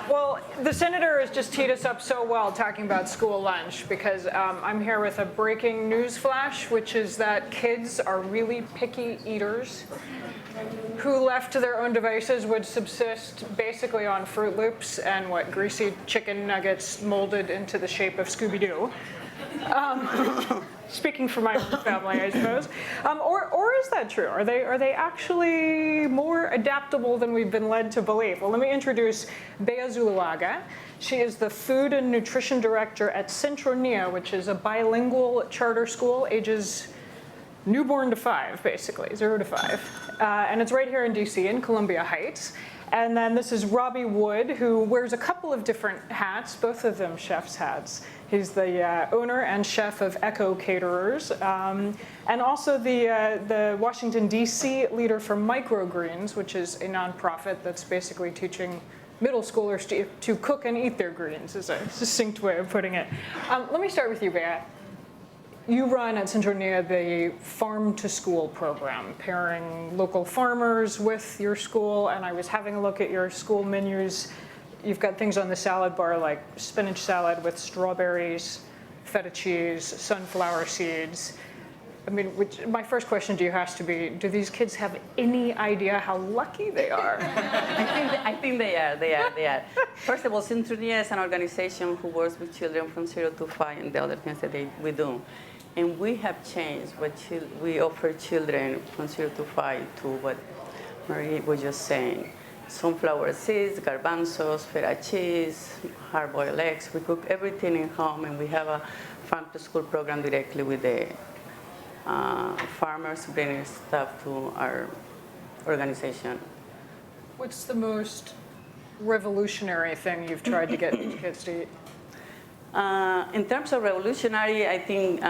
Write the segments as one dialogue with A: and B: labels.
A: Well, the senator has just teed us up so well talking about school lunch because I'm here with a breaking news flash, which is that kids are really picky eaters who left to their own devices would subsist basically on Fruit Loops and greasy chicken nuggets molded into the shape of Scooby-Doo. Speaking for my own family, I suppose. Or is that true? Are they actually more adaptable than we've been led to believe? Well, let me introduce Bea Zuluaga. She is the Food and Nutrition Director at CentroNía, which is a bilingual charter school, ages newborn to 5, basically, 0 to 5. And it's right here in DC in Columbia Heights. And then this is Robbie Wood, who wears a couple of different hats, both of them chef's hats. He's the owner and chef of Echo Caterers, and also the Washington, DC leader for MicroGreens, which is a nonprofit that's basically teaching middle schoolers to cook and eat their greens, is a succinct way of putting it. Let me start with you, Bea. You run at CentroNía the Farm to School program, pairing local farmers with your school, and I was having a look at your school menus. You've got things on the salad bar like spinach salad with strawberries, feta cheese, sunflower seeds. I mean, my first question to you has to be, do these kids have any idea how lucky they are?
B: I think they are. First of all, CentroNía is an organization who works with children from 0 to 5 and the other things that we do. And we have changed what we offer children from 0 to 5 to what Marie was just saying. Sunflower seeds, garbanzos, feta cheese, hard-boiled eggs. We cook everything in home, and we have a farm-to-school program directly with the farmers bringing stuff to our organization.
A: What's the most revolutionary thing you've tried to get these kids to eat?
B: In terms of revolutionary, I think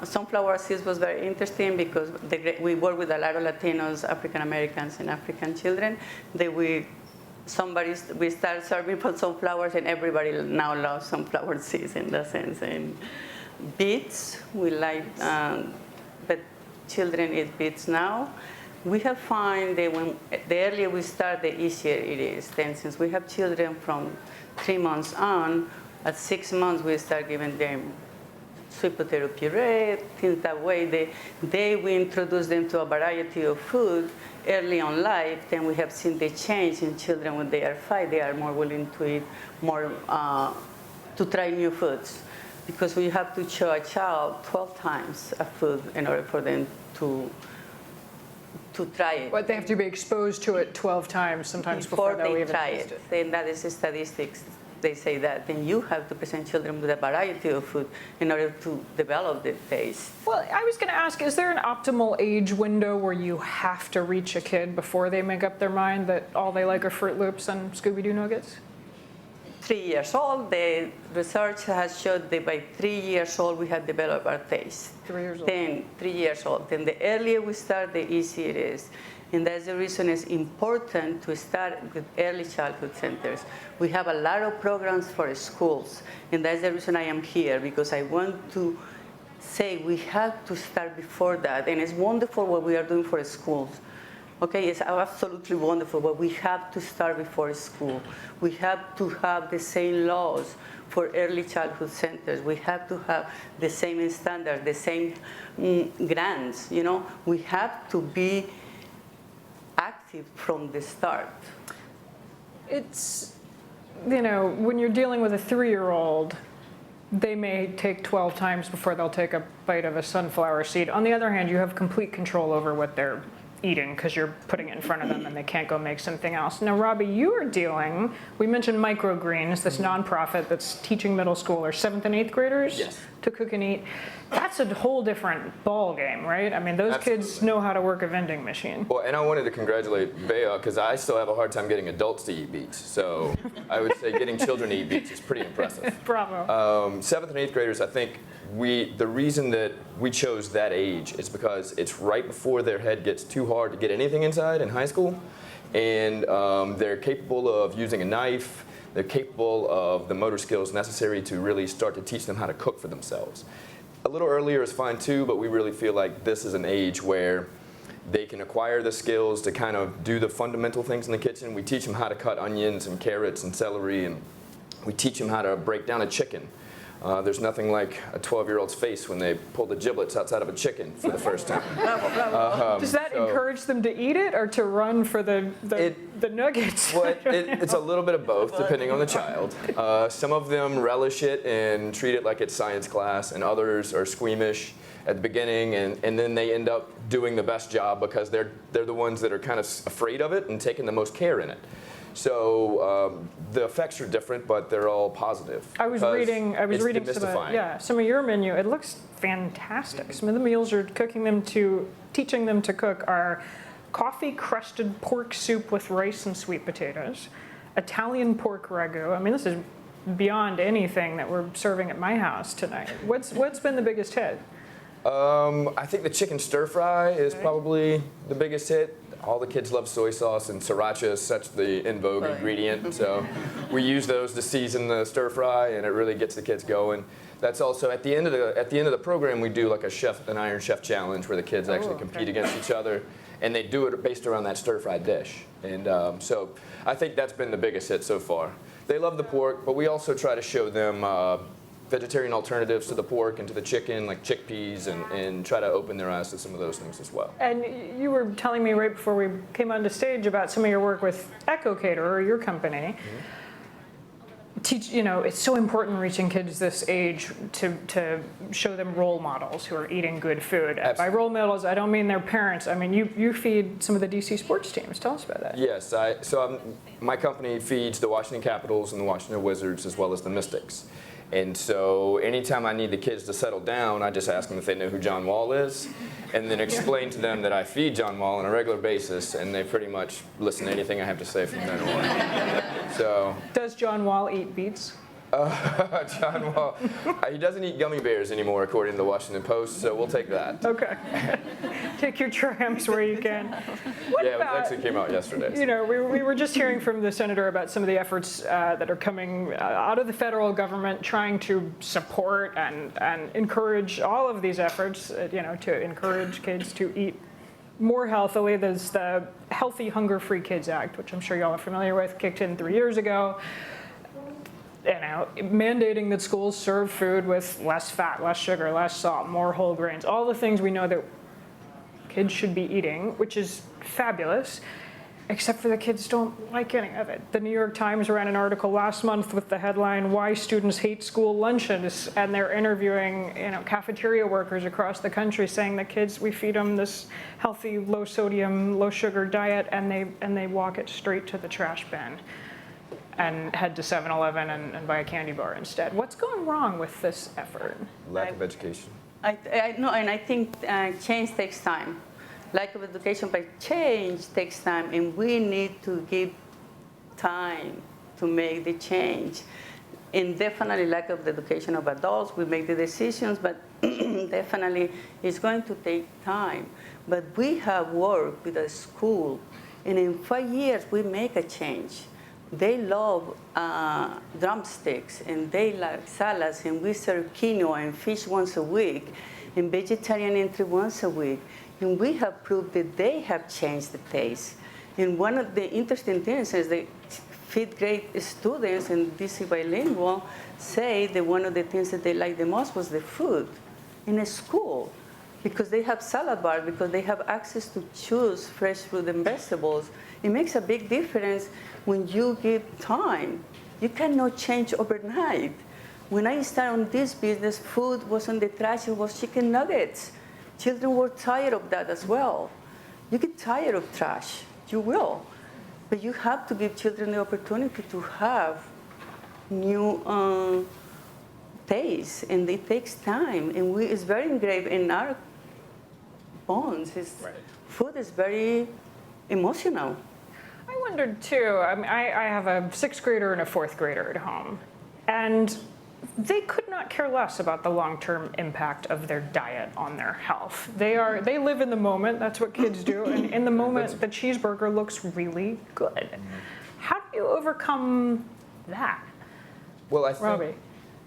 B: sunflower seeds was very interesting because we work with a lot of Latinos, African Americans, and African children. We started serving for sunflowers, and everybody now loves sunflower seeds in that sense. And beets, we like, but children eat beets now. We have found that the earlier we start, the easier it is. Then, since we have children from 3 months on, at 6 months, we start giving them sweet potato puree, things that way. We introduce them to a variety of food early on life. Then we have seen the change in children when they are 5. They are more willing to eat more, to try new foods. Because we have to show a child 12 times a food in order for them to try it.
A: But they have to be exposed to it 12 times, sometimes before they'll even
B: try it. Then that is statistics. They say that then you have to present children with a variety of food in order to develop the taste.
A: Well, I was going to ask, is there an optimal age window where you have to reach a kid before they make up their mind that all they like are Fruit Loops and Scooby-Doo nuggets?
B: 3 years old. The research has showed that by 3 years old we have developed our taste.
A: 3 years old.
B: Then 3 years old. Then the earlier we start, the easier it is. And that's the reason it's important to start with early childhood centers. We have a lot of programs for schools, and that's the reason I am here, because I want to say we have to start before that. And it's wonderful what we are doing for schools. Okay, it's absolutely wonderful, but we have to start before school. We have to have the same laws for early childhood centers. We have to have the same standards, the same grants, you know. We have to be active from the start.
A: It's, you know, when you're dealing with a 3-year-old, they may take 12 times before they'll take a bite of a sunflower seed. On the other hand, you have complete control over what they're eating because you're putting it in front of them and they can't go make something else. Now, Robbie, you are dealing, we mentioned MicroGreens, this nonprofit that's teaching middle schoolers, 7th and 8th graders to cook and eat. That's a whole different ball game, right? I mean, those kids know how to work a vending machine.
C: Well, and I wanted to congratulate Bea because I still have a hard time getting adults to eat beets. So I would say getting children to eat beets is pretty impressive.
A: Bravo.
C: 7th and 8th graders, I think the reason that we chose that age is because it's right before their head gets too hard to get anything inside in high school. And they're capable of using a knife. They're capable of the motor skills necessary to really start to teach them how to cook for themselves. A little earlier is fine too, but we really feel like this is an age where they can acquire the skills to kind of do the fundamental things in the kitchen. We teach them how to cut onions and carrots and celery, and we teach them how to break down a chicken. There's nothing like a 12-year-old's face when they pull the giblets outside of a chicken for the first time.
A: Does that encourage them to eat it or to run for the nuggets?
C: Well, it's a little bit of both, depending on the child. Some of them relish it and treat it like it's science class, and others are squeamish at the beginning, and then they end up doing the best job because they're the ones that are kind of afraid of it and taking the most care in it. So the effects are different, but they're all positive.
A: I was reading some of your menu. It looks fantastic. Some of the meals you're teaching them to cook are coffee crusted pork soup with rice and sweet potatoes, Italian pork ragu. I mean, this is beyond anything that we're serving at my house tonight. What's been the biggest hit?
C: I think the chicken stir fry is probably the biggest hit. All the kids love soy sauce, and sriracha is such the in vogue ingredient. So we use those to season the stir fry, and it really gets the kids going. That's also at the end of the program, we do like an Iron Chef challenge where the kids actually compete against each other, and they do it based around that stir fry dish. And so I think that's been the biggest hit so far. They love the pork, but we also try to show them vegetarian alternatives to the pork and to the chicken, like chickpeas, and try to open their eyes to some of those things as well.
A: And you were telling me right before we came onto stage about some of your work with Echo Cater, or your company. It's so important reaching kids this age to show them role models who are eating good food. By role models, I don't mean their parents. I mean, you feed some of the DC sports teams. Tell us about that.
C: Yes, my company feeds the Washington Capitals and the Washington Wizards, as well as the Mystics. And so anytime I need the kids to settle down, I just ask them if they know who John Wall is, and then explain to them that I feed John Wall on a regular basis, and they pretty much listen to anything I have to say from then on. So.
A: Does John Wall eat beets?
C: John Wall, he doesn't eat gummy bears anymore, according to the Washington Post, so we'll take that.
A: Okay. Take your triumphs where you can.
C: It actually came out yesterday. So.
A: We were just hearing from the senator about some of the efforts that are coming out of the federal government trying to support and encourage all of these efforts, to encourage kids to eat more healthily. There's the Healthy Hunger-Free Kids Act, which I'm sure y'all are familiar with, kicked in 3 years ago. Mandating that schools serve food with less fat, less sugar, less salt, more whole grains, all the things we know that kids should be eating, which is fabulous, except for the kids don't like any of it. The New York Times ran an article last month with the headline, "Why Students Hate School Lunches," and they're interviewing cafeteria workers across the country saying that kids, we feed them this healthy, low sodium, low sugar diet, and they walk it straight to the trash bin and head to 7-Eleven and buy a candy bar instead. What's going wrong with this effort?
C: Lack of education.
B: I know, and I think change takes time. Lack of education, but change takes time, and we need to give time to make the change. And definitely lack of the education of adults, we make the decisions, but definitely it's going to take time. But we have worked with a school, and in 5 years we make a change. They love drumsticks, and they like salads, and we serve quinoa and fish once a week, and vegetarian entry once a week. And we have proved that they have changed the taste. And one of the interesting things is the fifth grade students, and this is bilingual, say that one of the things that they like the most was the food in a school, because they have salad bars, because they have access to choose fresh fruit and vegetables. It makes a big difference when you give time. You cannot change overnight. When I started on this business, food was on the trash, it was chicken nuggets. Children were tired of that as well. You get tired of trash, you will. But you have to give children the opportunity to have new tastes, and it takes time. And it's very engraved in our bones. Food is very emotional.
A: I wondered too, I have a 6th grader and a 4th grader at home, and they could not care less about the long-term impact of their diet on their health. They live in the moment, that's what kids do, and in the moment the cheeseburger looks really good. How do you overcome that?
C: Well,
A: Robbie?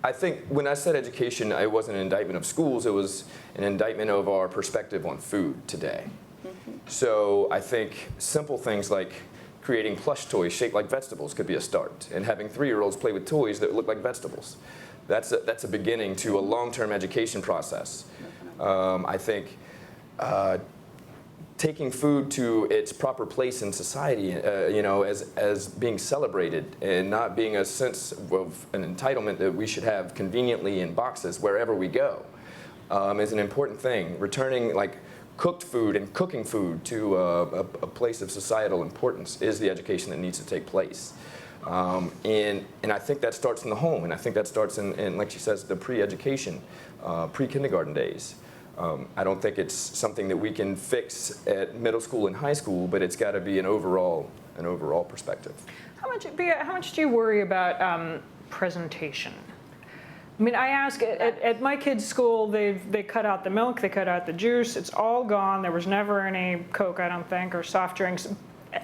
C: I think when I said education, it wasn't an indictment of schools, it was an indictment of our perspective on food today. So I think simple things like creating plush toys shaped like vegetables could be a start, and having 3-year-olds play with toys that look like vegetables. That's a beginning to a long-term education process. I think taking food to its proper place in society, as being celebrated and not being a sense of an entitlement that we should have conveniently in boxes wherever we go, is an important thing. Returning cooked food and cooking food to a place of societal importance is the education that needs to take place. And I think that starts in the home, and I think that starts in like she says, the pre-education, pre-kindergarten days. I don't think it's something that we can fix at middle school and high school, but it's got to be an overall perspective.
A: How much do you worry about presentation? I mean, I ask at my kids' school, they cut out the milk, they cut out the juice, it's all gone. There was never any Coke, I don't think, or soft drinks.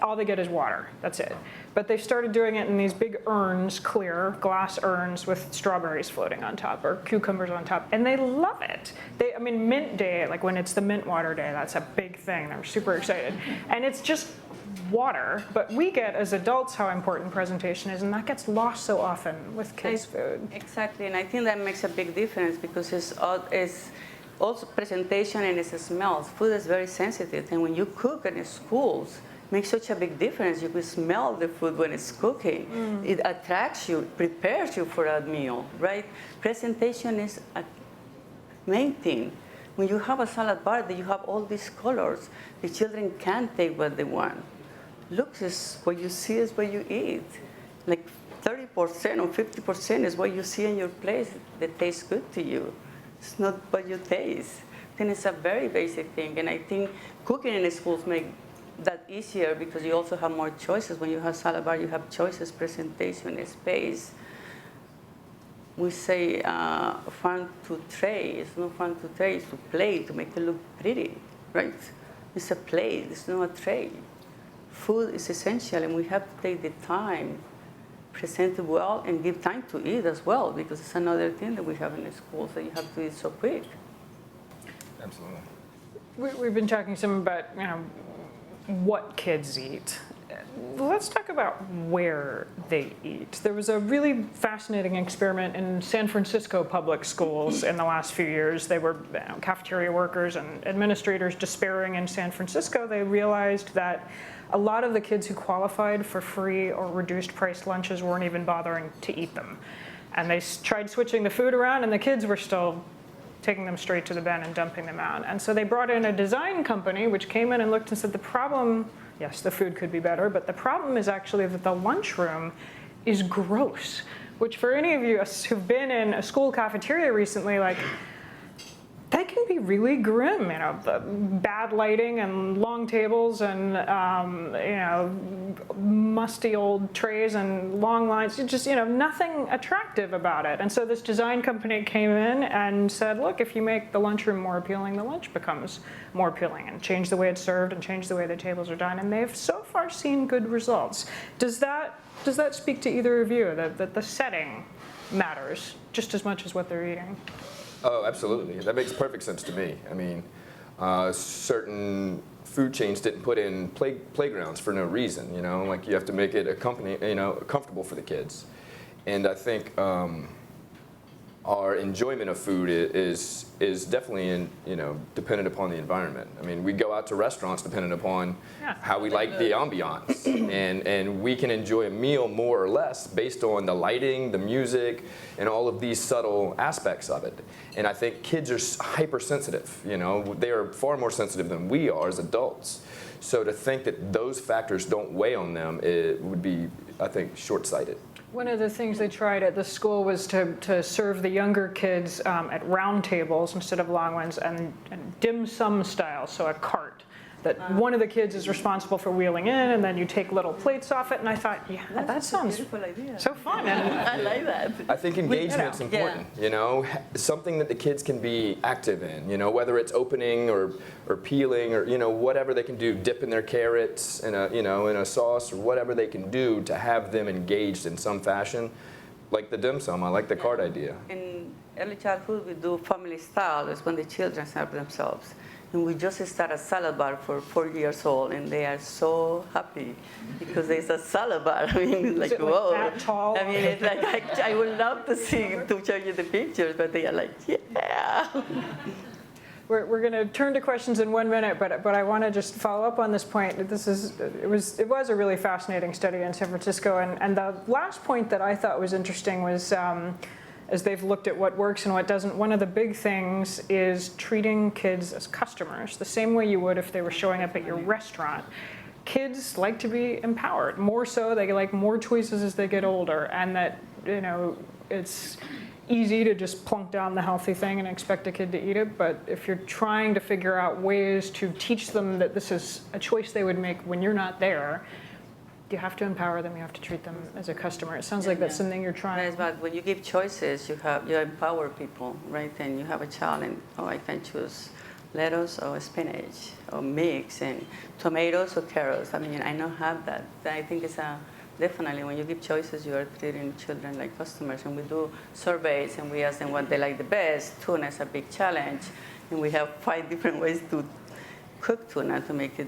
A: All they get is water, that's it. But they started doing it in these big urns, clear glass urns with strawberries floating on top or cucumbers on top, and they love it. Mint day, like when it's the mint water day, that's a big thing. They're super excited. And it's just water, but we get as adults how important presentation is, and that gets lost so often with kids' food.
B: Exactly, and I think that makes a big difference because it's also presentation and it smells. Food is very sensitive, and when you cook in schools, it makes such a big difference. You can smell the food when it's cooking. It attracts you, prepares you for that meal, right? Presentation is a main thing. When you have a salad bar that you have all these colors, the children can't take what they want. Looks is what you see is what you eat. Like 30% or 50% is what you see in your plate that tastes good to you. It's not what you taste. Then it's a very basic thing, and I think cooking in the schools make that easier because you also have more choices. When you have salad bar, you have choices, presentation, space. We say fun to tray. It's not fun to tray, it's to play, to make it look pretty, right? It's a plate, it's not a tray. Food is essential, and we have to take the time, present it well, and give time to eat as well, because it's another thing that we have in the schools that you have to eat so quick.
C: Absolutely.
A: We've been talking some about what kids eat. Let's talk about where they eat. There was a really fascinating experiment in San Francisco public schools in the last few years. They were cafeteria workers and administrators despairing in San Francisco. They realized that a lot of the kids who qualified for free or reduced price lunches weren't even bothering to eat them. And they tried switching the food around, and the kids were still taking them straight to the bin and dumping them out. And so they brought in a design company which came in and looked and said, the problem, yes, the food could be better, but the problem is actually that the lunchroom is gross, which for any of you who've been in a school cafeteria recently, that can be really grim, the bad lighting and long tables and, musty old trays and long lines, just, nothing attractive about it. And so this design company came in and said, look, if you make the lunchroom more appealing, the lunch becomes more appealing, and change the way it's served and change the way the tables are done. And they've so far seen good results. Does that speak to either of you, that the setting matters just as much as what they're eating?
C: Oh, absolutely. That makes perfect sense to me. I mean, certain food chains didn't put in playgrounds for no reason. You have to make it comfortable for the kids. And I think our enjoyment of food is definitely dependent upon the environment. I mean, we go out to restaurants dependent upon how we like the ambiance, and we can enjoy a meal more or less based on the lighting, the music, and all of these subtle aspects of it. And I think kids are hypersensitive. They are far more sensitive than we are as adults. So to think that those factors don't weigh on them, it would be, I think, short-sighted.
A: One of the things they tried at the school was to serve the younger kids at round tables instead of long ones, and dim sum style, so a cart that one of the kids is responsible for wheeling in, and then you take little plates off it. And I thought, that sounds so fun. And
B: I like that.
C: I think engagement's important. Something that the kids can be active in. Whether it's opening or peeling or whatever they can do, dipping their carrots in a sauce or whatever they can do to have them engaged in some fashion. Like the dim sum, I like the cart idea.
B: In early childhood, we do family style. It's when the children serve themselves. And we just started a salad bar for 4 years old, and they are so happy because there's a salad bar. I mean, it's like,
A: Is it like
B: whoa.
A: that tall?
B: I mean, it's like, I would love to show you the pictures, but they are like, yeah.
A: We're going to turn to questions in 1 minute, but I want to just follow up on this point. It was a really fascinating study in San Francisco, and the last point that I thought was interesting was, as they've looked at what works and what doesn't, one of the big things is treating kids as customers, the same way you would if they were showing up at your restaurant. Kids like to be empowered, more so, they like more choices as they get older, and that, it's easy to just plunk down the healthy thing and expect a kid to eat it, but if you're trying to figure out ways to teach them that this is a choice they would make when you're not there, you have to empower them, you have to treat them as a customer. It sounds like that's something you're trying.
B: Yes, but when you give choices, you empower people, right? And you have a child, and I can choose lettuce or spinach or mix, and tomatoes or carrots. I mean, I don't have that. I think it's definitely, when you give choices, you are treating children like customers. And we do surveys, and we ask them what they like the best. Tuna is a big challenge, and we have 5 different ways to cook tuna to make it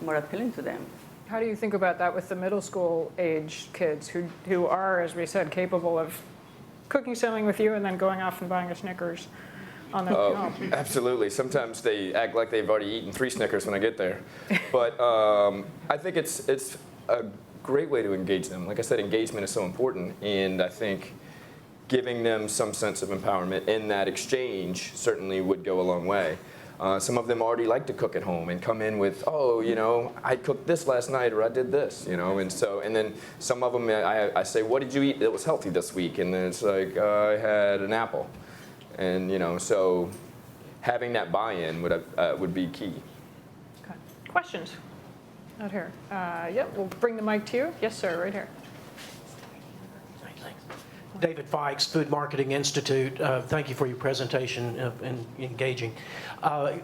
B: more appealing to them.
A: How do you think about that with the middle school age kids who are, as we said, capable of cooking something with you and then going off and buying a Snickers on their own?
C: Absolutely. Sometimes they act like they've already eaten 3 Snickers when I get there. But I think it's a great way to engage them. Like I said, engagement is so important, and I think giving them some sense of empowerment in that exchange certainly would go a long way. Some of them already like to cook at home and come in with, I cooked this last night, or I did this, and then some of them, I say, what did you eat that was healthy this week? And then it's like, I had an apple. And, so having that buy-in would be key.
A: Okay. Questions? Out here. Yep, we'll bring the mic to you. Yes, sir, right here.
D: David Fikes, Food Marketing Institute. Thank you for your presentation and engaging.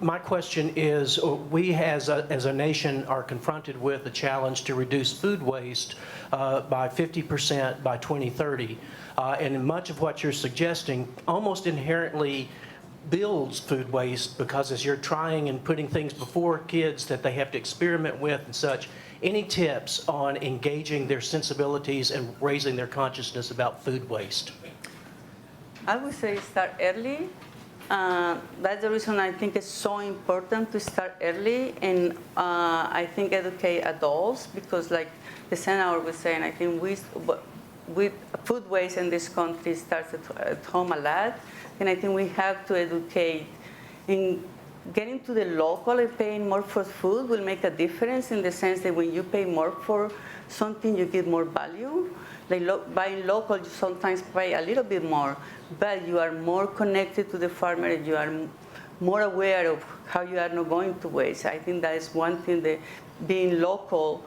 D: My question is, we as a nation are confronted with the challenge to reduce food waste by 50% by 2030. And much of what you're suggesting almost inherently builds food waste, because as you're trying and putting things before kids that they have to experiment with and such, any tips on engaging their sensibilities and raising their consciousness about food waste?
B: I would say start early. That's the reason I think it's so important to start early, and I think educate adults, because like the senator was saying, I think with food waste in this country starts at home a lot, and I think we have to educate. In getting to the local and paying more for food will make a difference, in the sense that when you pay more for something, you get more value. Like buying local, you sometimes pay a little bit more, but you are more connected to the farmer, and you are more aware of how you are not going to waste. I think that is one thing, that being local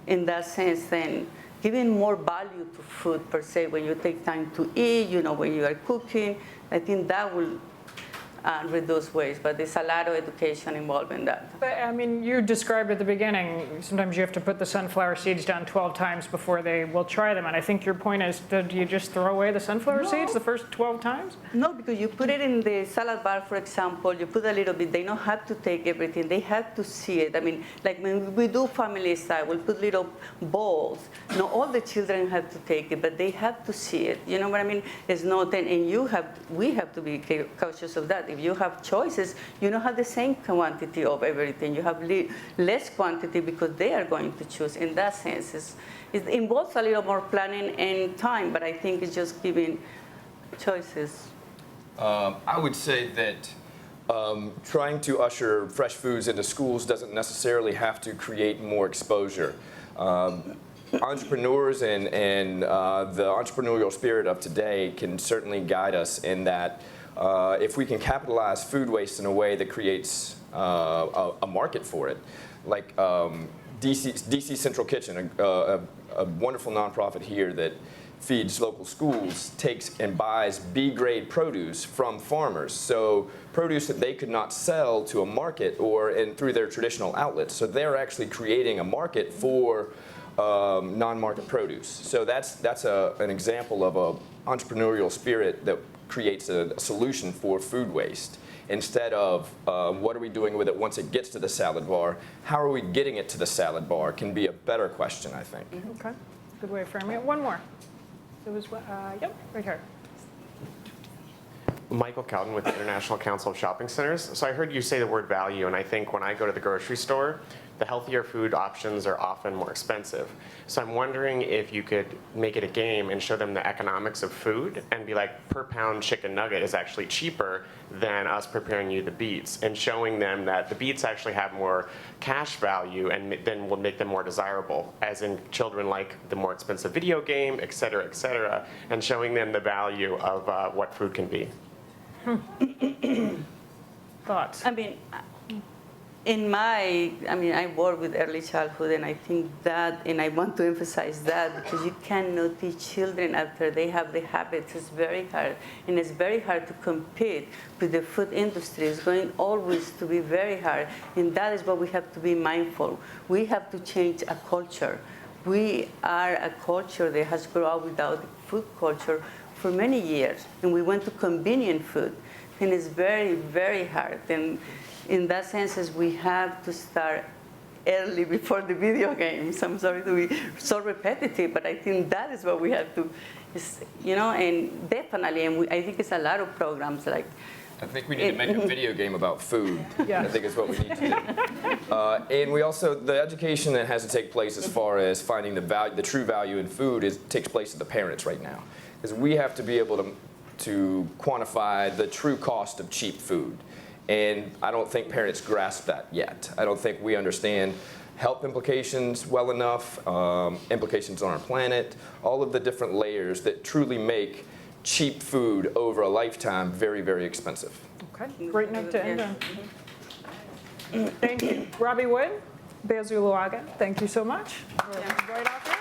B: in that sense, then giving more value to food per se, when you take time to eat, when you are cooking, I think that will reduce waste, but there's a lot of education involved in that.
A: But I mean, you described at the beginning, sometimes you have to put the sunflower seeds down 12 times before they will try them, and I think your point is, do you just throw away the sunflower seeds the first 12 times?
B: No, because you put it in the salad bar, for example, you put a little bit, they don't have to take everything, they have to see it. I mean, like when we do family style, we'll put little bowls. Not all the children have to take it, but they have to see it. You know what I mean? It's not, and we have to be cautious of that. If you have choices, you don't have the same quantity of everything. You have less quantity, because they are going to choose. In that sense, it involves a little more planning and time, but I think it's just giving choices.
C: I would say that trying to usher fresh foods into schools doesn't necessarily have to create more exposure. Entrepreneurs and the entrepreneurial spirit of today can certainly guide us in that. If we can capitalize food waste in a way that creates a market for it, like DC Central Kitchen, a wonderful nonprofit here that feeds local schools, takes and buys B-grade produce from farmers. So produce that they could not sell to a market or through their traditional outlets. So they're actually creating a market for non-market produce. So that's an example of an entrepreneurial spirit that creates a solution for food waste. Instead of what are we doing with it once it gets to the salad bar, how are we getting it to the salad bar can be a better question, I think.
A: Okay, good way of framing it. One more. It was, yep, right here.
E: Michael Cowden with the International Council of Shopping Centers. So I heard you say the word value, and I think when I go to the grocery store, the healthier food options are often more expensive. So I'm wondering if you could make it a game and show them the economics of food and be like, per pound chicken nugget is actually cheaper than us preparing you the beets, and showing them that the beets actually have more cash value and then will make them more desirable, as in children like the more expensive video game, et cetera, and showing them the value of what food can be.
A: Thoughts?
B: I mean, I work with early childhood, and I think that, and I want to emphasize that, because you cannot teach children after they have the habits. It's very hard, and it's very hard to compete with the food industry. It's going always to be very hard, and that is what we have to be mindful. We have to change a culture. We are a culture that has grown up without food culture for many years, and we went to convenient food, and it's very, very hard. And in that sense, we have to start early before the video games. I'm sorry to be so repetitive, but I think that is what we have to, and definitely, and I think it's a lot of programs like.
C: I think we need to make a video game about food.
A: Yeah.
C: I think is what we need to do. And we also, the education that has to take place as far as finding the true value in food takes place with the parents right now. Because we have to be able to quantify the true cost of cheap food. And I don't think parents grasp that yet. I don't think we understand health implications well enough, implications on our planet, all of the different layers that truly make cheap food over a lifetime very, very expensive.
A: Okay, great note to end on. Thank you. Robbie Wood, Zuluaga, thank you so much. Right off